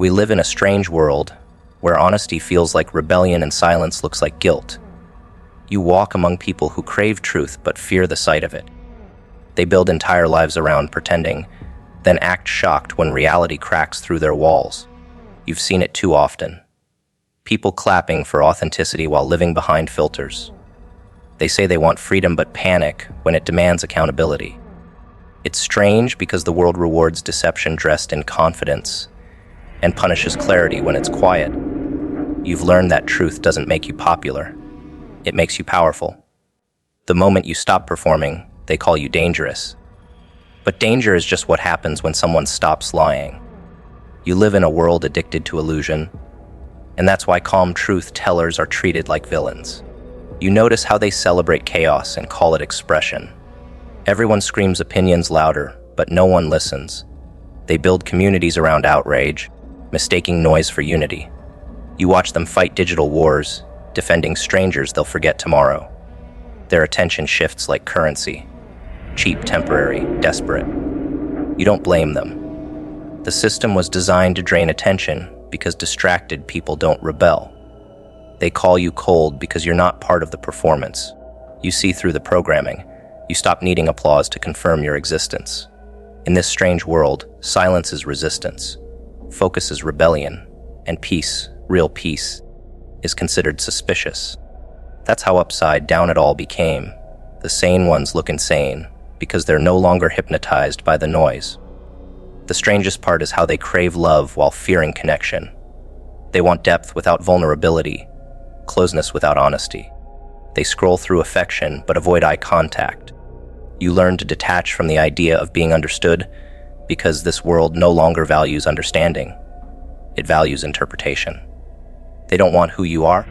We live in a strange world where honesty feels like rebellion and silence looks like guilt. You walk among people who crave truth but fear the sight of it. They build entire lives around pretending, then act shocked when reality cracks through their walls. You've seen it too often. People clapping for authenticity while living behind filters. They say they want freedom but panic when it demands accountability. It's strange because the world rewards deception dressed in confidence and punishes clarity when it's quiet. You've learned that truth doesn't make you popular. It makes you powerful. The moment you stop performing, they call you dangerous. But danger is just what happens when someone stops lying. You live in a world addicted to illusion, and that's why calm truth tellers are treated like villains. You notice how they celebrate chaos and call it expression. Everyone screams opinions louder, but no one listens. They build communities around outrage, mistaking noise for unity. You watch them fight digital wars, defending strangers they'll forget tomorrow. Their attention shifts like currency. Cheap, temporary, desperate. You don't blame them. The system was designed to drain attention because distracted people don't rebel. They call you cold because you're not part of the performance. You see through the programming. You stop needing applause to confirm your existence. In this strange world, silence is resistance. Focus is rebellion. And peace, real peace, is considered suspicious. That's how upside down it all became. The sane ones look insane because they're no longer hypnotized by the noise. The strangest part is how they crave love while fearing connection. They want depth without vulnerability, closeness without honesty. They scroll through affection but avoid eye contact. You learn to detach from the idea of being understood because this world no longer values understanding. It values interpretation. They don't want who you are.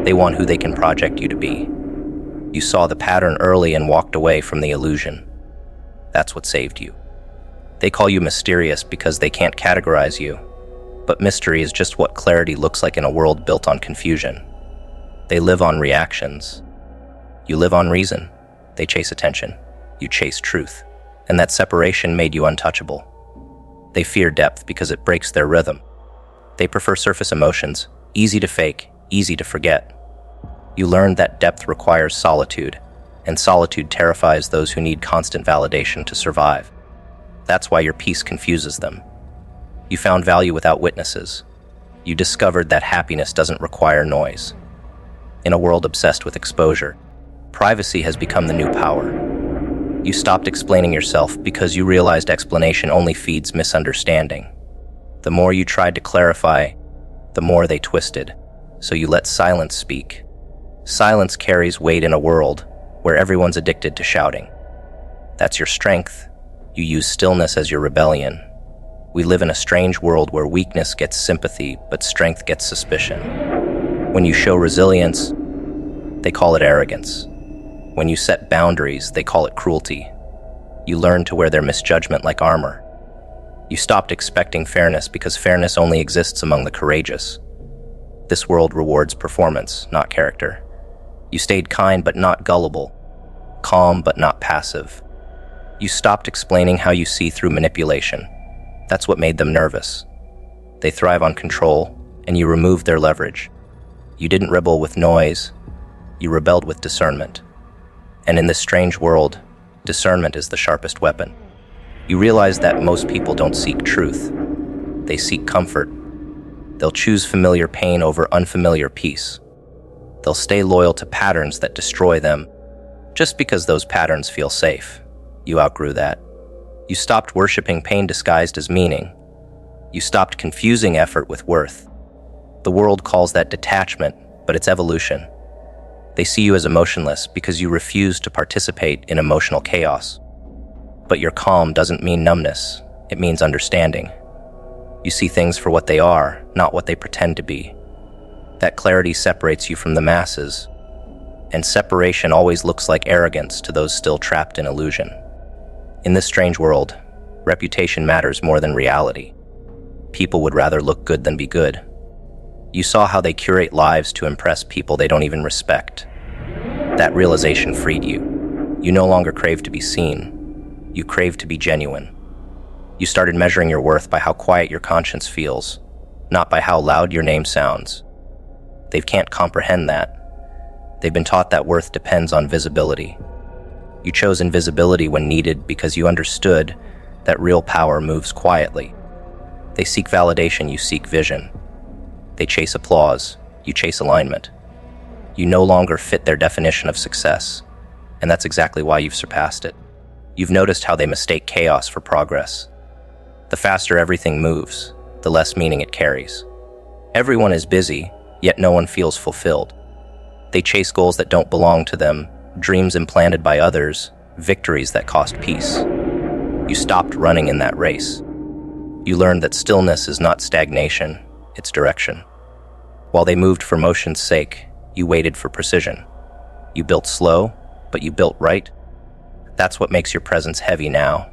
They want who they can project you to be. You saw the pattern early and walked away from the illusion. That's what saved you. They call you mysterious because they can't categorize you. But mystery is just what clarity looks like in a world built on confusion. They live on reactions. You live on reason. They chase attention. You chase truth. And that separation made you untouchable. They fear depth because it breaks their rhythm. They prefer surface emotions, easy to fake, easy to forget. You learned that depth requires solitude, and solitude terrifies those who need constant validation to survive. That's why your peace confuses them. You found value without witnesses. You discovered that happiness doesn't require noise. In a world obsessed with exposure, privacy has become the new power. You stopped explaining yourself because you realized explanation only feeds misunderstanding. The more you tried to clarify, the more they twisted. So you let silence speak. Silence carries weight in a world where everyone's addicted to shouting. That's your strength. You use stillness as your rebellion. We live in a strange world where weakness gets sympathy, but strength gets suspicion. When you show resilience, they call it arrogance. When you set boundaries, they call it cruelty. You learn to wear their misjudgment like armor. You stopped expecting fairness because fairness only exists among the courageous. This world rewards performance, not character. You stayed kind but not gullible, calm but not passive. You stopped explaining how you see through manipulation. That's what made them nervous. They thrive on control, and you removed their leverage. You didn't rebel with noise, you rebelled with discernment. And in this strange world, discernment is the sharpest weapon. You realize that most people don't seek truth. They seek comfort. They'll choose familiar pain over unfamiliar peace. They'll stay loyal to patterns that destroy them, just because those patterns feel safe. You outgrew that. You stopped worshiping pain disguised as meaning. You stopped confusing effort with worth. The world calls that detachment, but it's evolution. They see you as emotionless because you refuse to participate in emotional chaos. But your calm doesn't mean numbness, it means understanding. You see things for what they are, not what they pretend to be. That clarity separates you from the masses, and separation always looks like arrogance to those still trapped in illusion. In this strange world, reputation matters more than reality. People would rather look good than be good. You saw how they curate lives to impress people they don't even respect. That realization freed you. You no longer crave to be seen. You crave to be genuine. You started measuring your worth by how quiet your conscience feels, not by how loud your name sounds. They can't comprehend that. They've been taught that worth depends on visibility. You chose invisibility when needed because you understood that real power moves quietly. They seek validation, you seek vision. They chase applause, you chase alignment. You no longer fit their definition of success, and that's exactly why you've surpassed it. You've noticed how they mistake chaos for progress. The faster everything moves, the less meaning it carries. Everyone is busy, yet no one feels fulfilled. They chase goals that don't belong to them, dreams implanted by others, victories that cost peace. You stopped running in that race. You learned that stillness is not stagnation, it's direction. While they moved for motion's sake, you waited for precision. You built slow, but you built right. That's what makes your presence heavy now.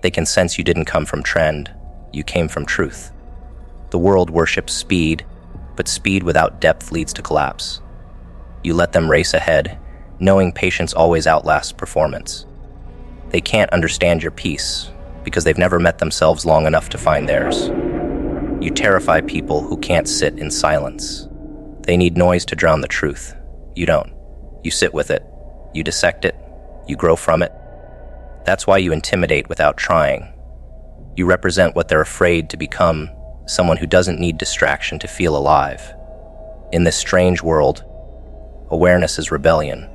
They can sense you didn't come from trend, you came from truth. The world worships speed, but speed without depth leads to collapse. You let them race ahead, knowing patience always outlasts performance. They can't understand your peace because they've never met themselves long enough to find theirs. You terrify people who can't sit in silence. They need noise to drown the truth. You don't. You sit with it. You dissect it. You grow from it. That's why you intimidate without trying. You represent what they're afraid to become, someone who doesn't need distraction to feel alive. In this strange world, awareness is rebellion.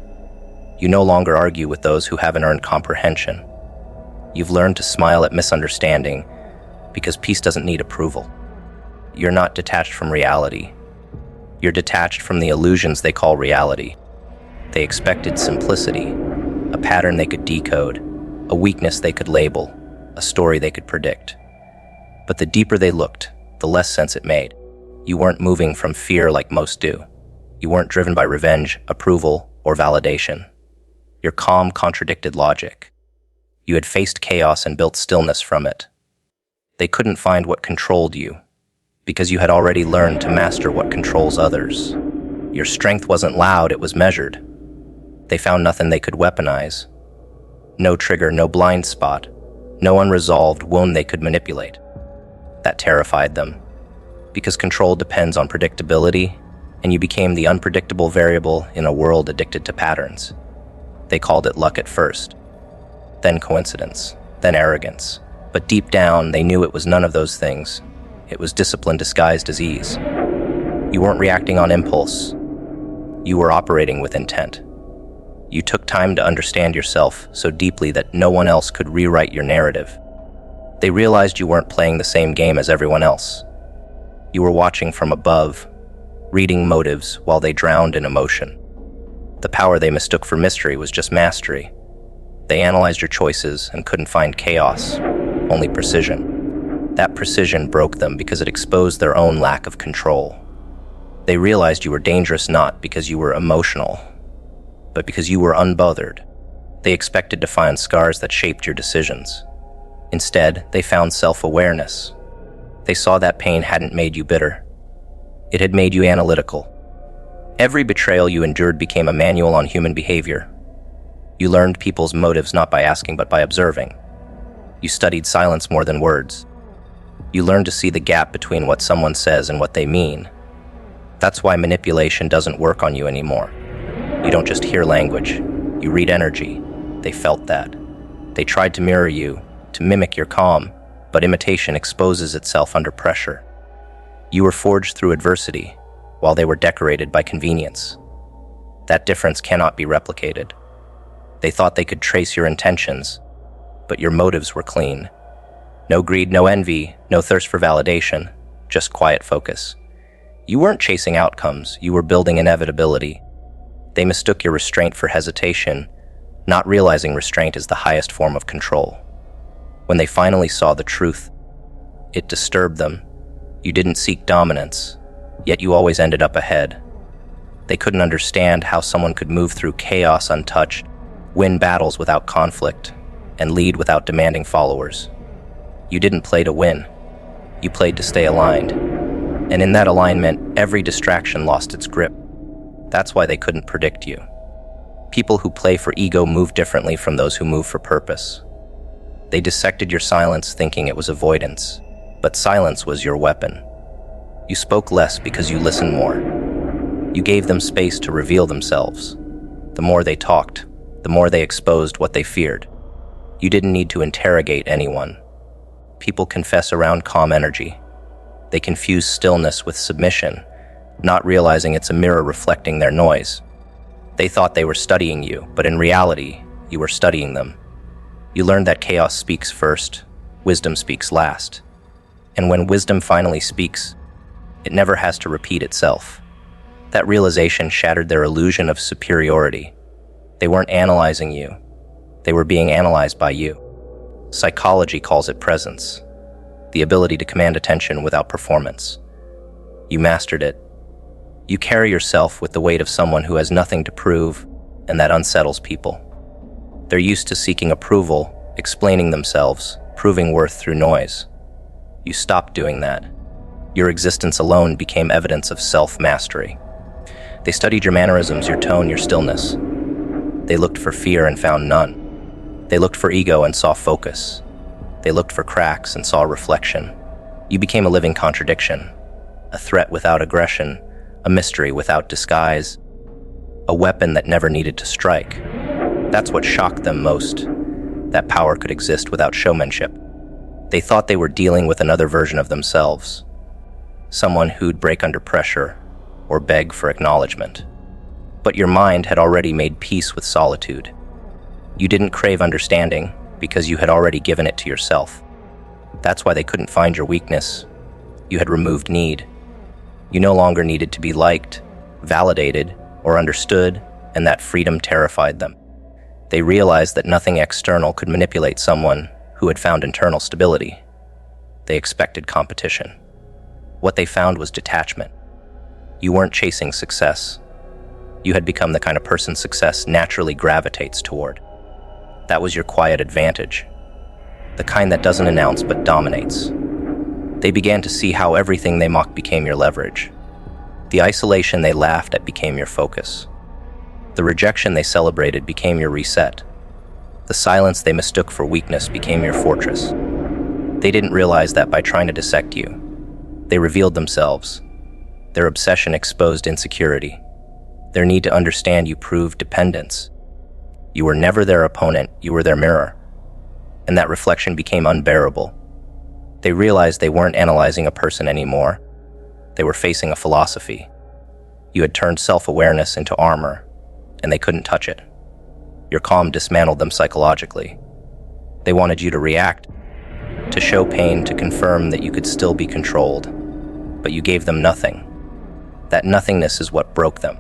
You no longer argue with those who haven't earned comprehension. You've learned to smile at misunderstanding because peace doesn't need approval. You're not detached from reality. You're detached from the illusions they call reality. They expected simplicity, a pattern they could decode, a weakness they could label, a story they could predict. But the deeper they looked, the less sense it made. You weren't moving from fear like most do. You weren't driven by revenge, approval, or validation. Your calm contradicted logic. You had faced chaos and built stillness from it. They couldn't find what controlled you, because you had already learned to master what controls others. Your strength wasn't loud, it was measured. They found nothing they could weaponize. No trigger, no blind spot, no unresolved wound they could manipulate. That terrified them, because control depends on predictability, and you became the unpredictable variable in a world addicted to patterns. They called it luck at first, then coincidence, then arrogance. But deep down, they knew it was none of those things. It was discipline disguised as ease. You weren't reacting on impulse. You were operating with intent. You took time to understand yourself so deeply that no one else could rewrite your narrative. They realized you weren't playing the same game as everyone else. You were watching from above, reading motives while they drowned in emotion. The power they mistook for mystery was just mastery. They analyzed your choices and couldn't find chaos, only precision. That precision broke them because it exposed their own lack of control. They realized you were dangerous not because you were emotional, but because you were unbothered. They expected to find scars that shaped your decisions. Instead, they found self-awareness. They saw that pain hadn't made you bitter. It had made you analytical. Every betrayal you endured became a manual on human behavior. You learned people's motives not by asking but by observing. You studied silence more than words. You learned to see the gap between what someone says and what they mean. That's why manipulation doesn't work on you anymore. You don't just hear language, you read energy. They felt that. They tried to mirror you, to mimic your calm, but imitation exposes itself under pressure. You were forged through adversity, while they were decorated by convenience. That difference cannot be replicated. They thought they could trace your intentions, but your motives were clean. No greed, no envy, no thirst for validation, just quiet focus. You weren't chasing outcomes, you were building inevitability. They mistook your restraint for hesitation, not realizing restraint is the highest form of control. When they finally saw the truth, it disturbed them. You didn't seek dominance, yet you always ended up ahead. They couldn't understand how someone could move through chaos untouched, win battles without conflict, and lead without demanding followers. You didn't play to win. You played to stay aligned. And in that alignment, every distraction lost its grip. That's why they couldn't predict you. People who play for ego move differently from those who move for purpose. They dissected your silence thinking it was avoidance, but silence was your weapon. You spoke less because you listened more. You gave them space to reveal themselves. The more they talked, the more they exposed what they feared. You didn't need to interrogate anyone. People confess around calm energy. They confuse stillness with submission, not realizing it's a mirror reflecting their noise. They thought they were studying you, but in reality, you were studying them. You learned that chaos speaks first, wisdom speaks last. And when wisdom finally speaks, it never has to repeat itself. That realization shattered their illusion of superiority. They weren't analyzing you. They were being analyzed by you. Psychology calls it presence, the ability to command attention without performance. You mastered it. You carry yourself with the weight of someone who has nothing to prove, and that unsettles people. They're used to seeking approval, explaining themselves, proving worth through noise. You stopped doing that. Your existence alone became evidence of self-mastery. They studied your mannerisms, your tone, your stillness. They looked for fear and found none. They looked for ego and saw focus. They looked for cracks and saw reflection. You became a living contradiction, a threat without aggression, a mystery without disguise, a weapon that never needed to strike. That's what shocked them most, that power could exist without showmanship. They thought they were dealing with another version of themselves, someone who'd break under pressure or beg for acknowledgement. But your mind had already made peace with solitude. You didn't crave understanding because you had already given it to yourself. That's why they couldn't find your weakness. You had removed need. You no longer needed to be liked, validated, or understood, and that freedom terrified them. They realized that nothing external could manipulate someone who had found internal stability. They expected competition. What they found was detachment. You weren't chasing success. You had become the kind of person success naturally gravitates toward. That was your quiet advantage, the kind that doesn't announce but dominates. They began to see how everything they mocked became your leverage. The isolation they laughed at became your focus. The rejection they celebrated became your reset. The silence they mistook for weakness became your fortress. They didn't realize that by trying to dissect you, they revealed themselves. Their obsession exposed insecurity. Their need to understand you proved dependence. You were never their opponent, you were their mirror. And that reflection became unbearable. They realized they weren't analyzing a person anymore. They were facing a philosophy. You had turned self-awareness into armor, and they couldn't touch it. Your calm dismantled them psychologically. They wanted you to react, to show pain, to confirm that you could still be controlled. But you gave them nothing. That nothingness is what broke them.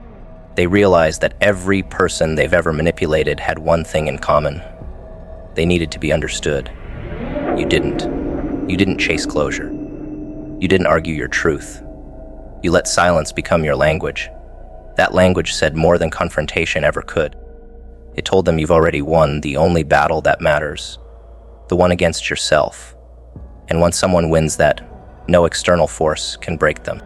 They realized that every person they've ever manipulated had one thing in common. They needed to be understood. You didn't. You didn't chase closure. You didn't argue your truth. You let silence become your language. That language said more than confrontation ever could. It told them you've already won the only battle that matters, the one against yourself. And once someone wins that, no external force can break them.